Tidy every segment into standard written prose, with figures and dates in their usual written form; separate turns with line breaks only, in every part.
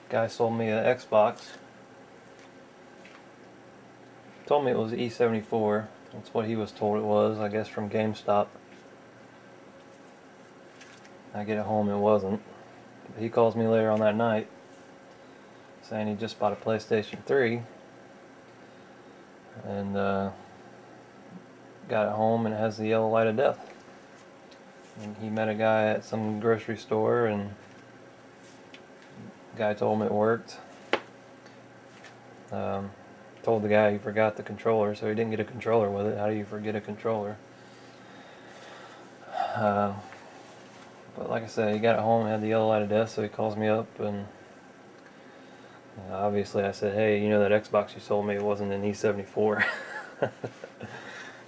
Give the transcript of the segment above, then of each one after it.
Guy sold me an Xbox. Told me it was E74. That's what he was told it was, I guess, from GameStop. I get it home, it wasn't. But he calls me later on that night saying he just bought a PlayStation 3 and got it home and it has the yellow light of death. And he met a guy at some grocery store and the guy told him it worked. Told the guy he forgot the controller, so he didn't get a controller with it. How do you forget a controller? But like I said, he got it home and had the yellow light of death, so he calls me up and obviously I said, hey, you know that Xbox you sold me, it wasn't an E74. It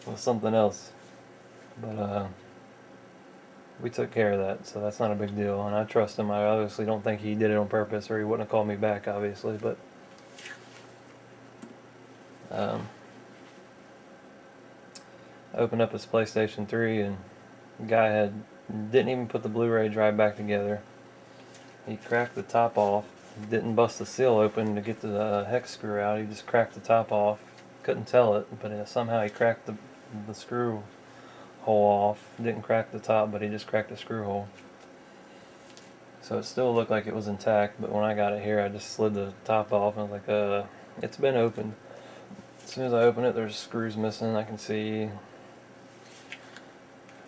was something else. But we took care of that, so that's not a big deal, and I trust him. I obviously don't think he did it on purpose or he wouldn't have called me back, obviously, but I opened up his PlayStation 3 and the guy didn't even put the Blu-ray drive back together. He cracked the top off, didn't bust the seal open to get the hex screw out. He just cracked the top off. Couldn't tell it, but somehow he cracked the screw hole off. Didn't crack the top, but he just cracked the screw hole. So it still looked like it was intact, but when I got it here, I just slid the top off and I was like, it's been opened. As soon as I open it, there's screws missing, I can see.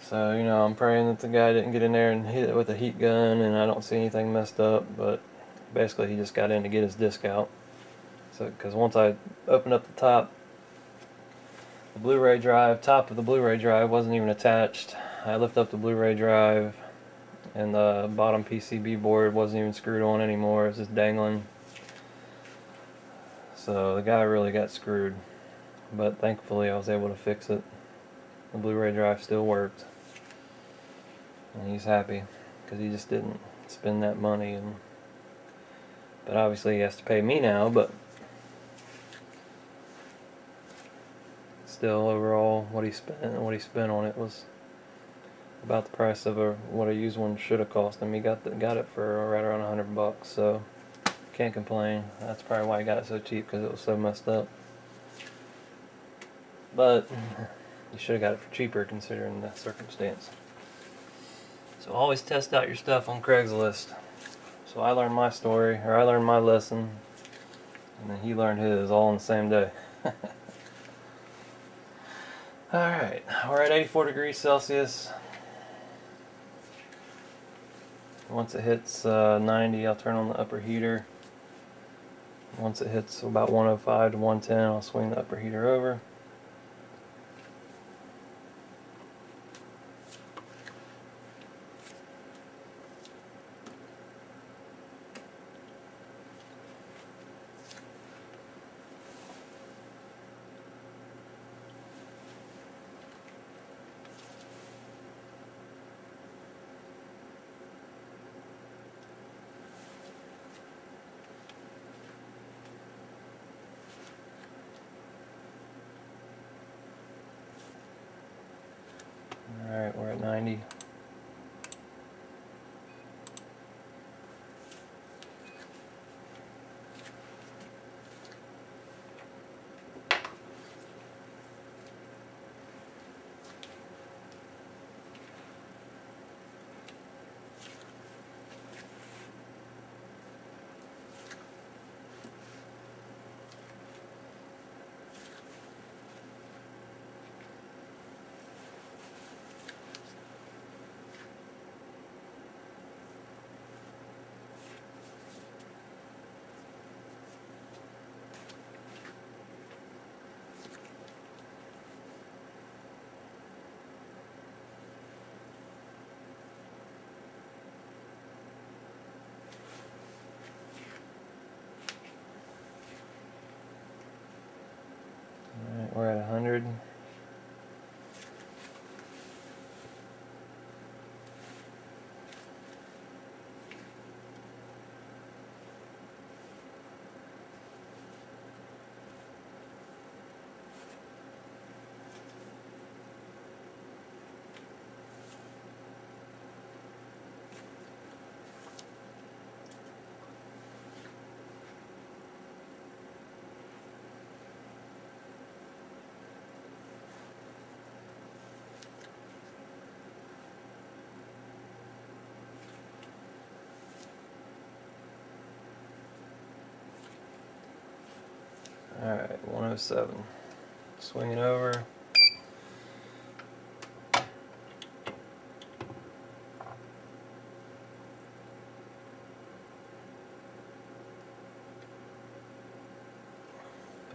So, you know, I'm praying that the guy didn't get in there and hit it with a heat gun, and I don't see anything messed up, but basically he just got in to get his disc out. So, because once I opened up the top, the Blu-ray drive, top of the Blu-ray drive wasn't even attached. I lift up the Blu-ray drive, and the bottom PCB board wasn't even screwed on anymore, it's just dangling. So the guy really got screwed, but thankfully I was able to fix it. The Blu-ray drive still worked, and he's happy because he just didn't spend that money. But obviously he has to pay me now. But still, overall, what he spent on it was about the price of what a used one should have cost him. He got it for right around $100, so can't complain. That's probably why he got it so cheap, because it was so messed up. But you should have got it for cheaper considering the circumstance. So always test out your stuff on Craigslist. So I learned my story, or I learned my lesson, and then he learned his, all in the same day. Alright, we're at 84 degrees Celsius. Once it hits 90, I'll turn on the upper heater. Once it hits about 105 to 110, I'll swing the upper heater over. Alright, we're at 90. Alright, we're at 100. Alright, 107. Swing it over. Put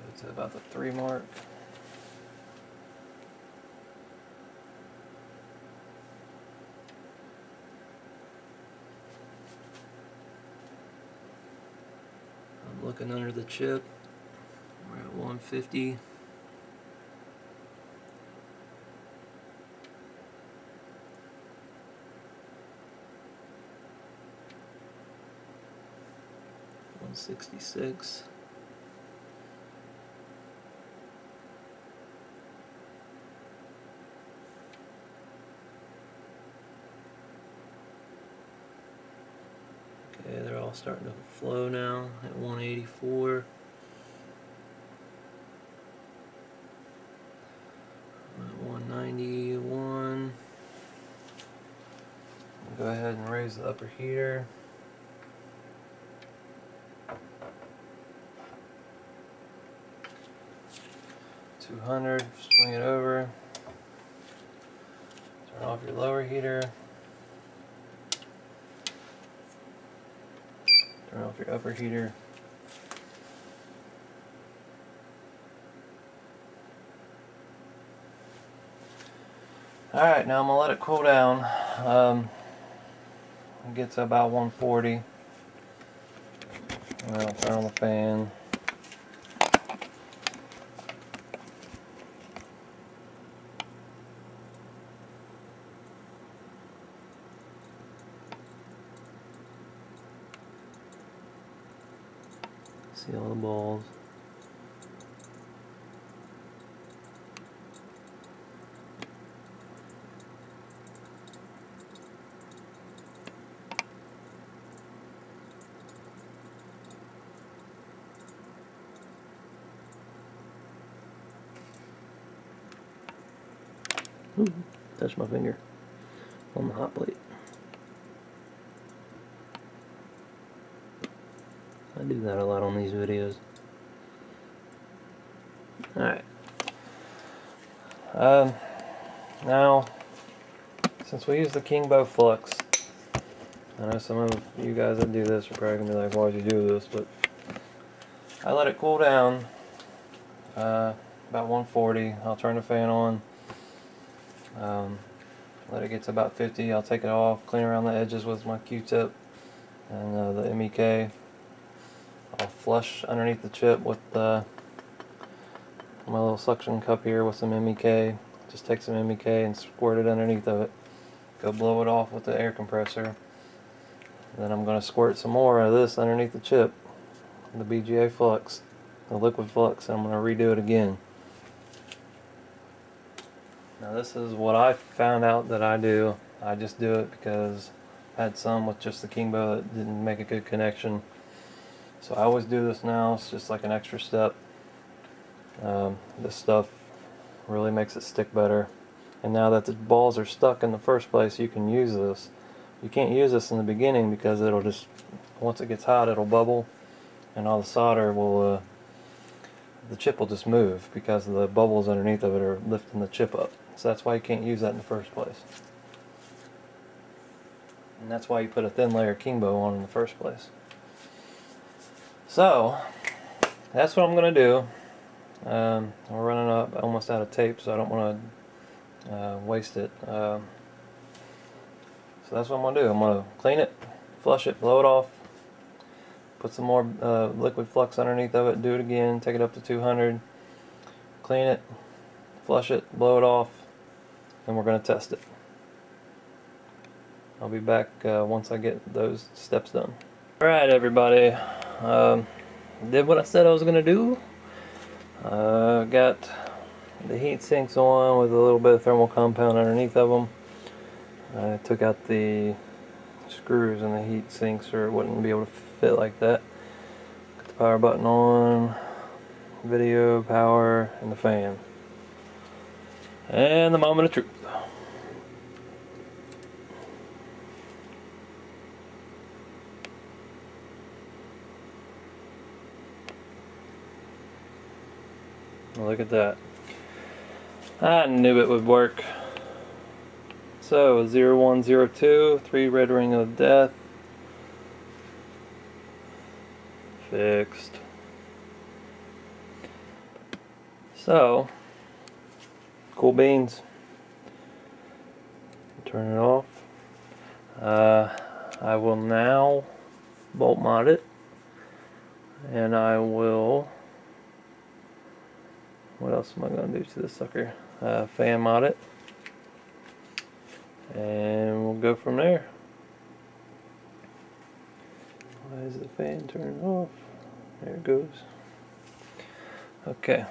it to about the 3 mark. I'm looking under the chip. We're at 150. $166. Okay, they're all starting to flow now at 184. I'm at 191. Go ahead and raise the upper heater. $200, swing it over. Turn off your lower heater. Turn off your upper heater. Alright, now I'm going to let it cool down. It gets to about 140. I'll turn on the fan. See all the balls. Ooh, touched my finger on the hot plate. I do that a lot on these videos. Alright. Now, since we use the King Bow Flux, I know some of you guys that do this are probably going to be like, why'd you do this? But I let it cool down about 140. I'll turn the fan on. Let it get to about 50. I'll take it off, clean around the edges with my Q-tip and the MEK. I'll flush underneath the chip with my little suction cup here with some MEK. Just take some MEK and squirt it underneath of it. Go blow it off with the air compressor. Then I'm going to squirt some more of this underneath the chip, the BGA flux, the liquid flux, and I'm going to redo it again. Now this is what I found out that I do. I just do it because I had some with just the King Bow that didn't make a good connection. So I always do this now. It's just like an extra step. This stuff really makes it stick better. And now that the balls are stuck in the first place, you can use this. You can't use this in the beginning because it'll just, once it gets hot, it'll bubble and all the solder will, the chip will just move because the bubbles underneath of it are lifting the chip up. So that's why you can't use that in the first place. And that's why you put a thin layer King Bow on in the first place. So, that's what I'm going to do. We're running up almost out of tape, so I don't want to waste it. So that's what I'm going to do. I'm going to clean it, flush it, blow it off, put some more liquid flux underneath of it, do it again, take it up to 200, clean it, flush it, blow it off, and we're going to test it. I'll be back once I get those steps done. Alright everybody, did what I said I was going to do. Got the heat sinks on with a little bit of thermal compound underneath of them. I took out the screws in the heat sinks or it wouldn't be able to fit like that. Got the power button on, video, power, and the fan. And the moment of truth. Look at that. I knew it would work. So 0102, 3 red ring of death. Fixed. So, cool beans. Turn it off. I will now bolt mod it, and I will, what else am I going to do to this sucker? Fan mod it, and we'll go from there. Why is the fan turned off? There it goes. Okay,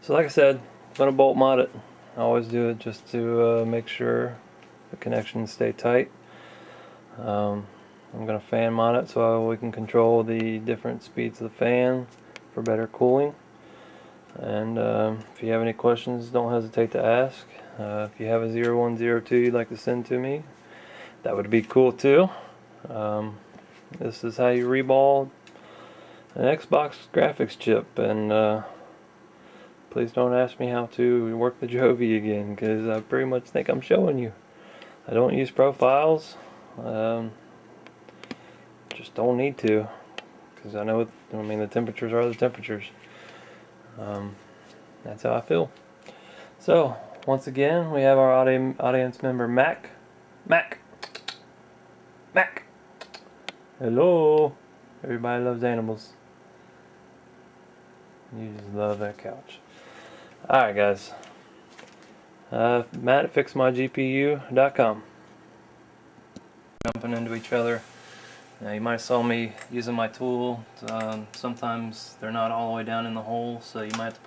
so like I said, I'm going to bolt mod it. I always do it just to make sure the connections stay tight. I'm going to fan mod it so we can control the different speeds of the fan for better cooling. And if you have any questions, don't hesitate to ask. If you have a 0102 you'd like to send to me, that would be cool too. This is how you reball an Xbox graphics chip, and please don't ask me how to work the Jovi again, because I pretty much think I'm showing you. I don't use profiles. Just don't need to, because I know, the temperatures are the temperatures. That's how I feel. So, once again, we have our audience member Mac. Hello. Everybody loves animals. You just love that couch. Alright guys. Matt at fixmygpu.com. Jumping into each other. Now you might have saw me using my tool. Sometimes they're not all the way down in the hole, so you might have to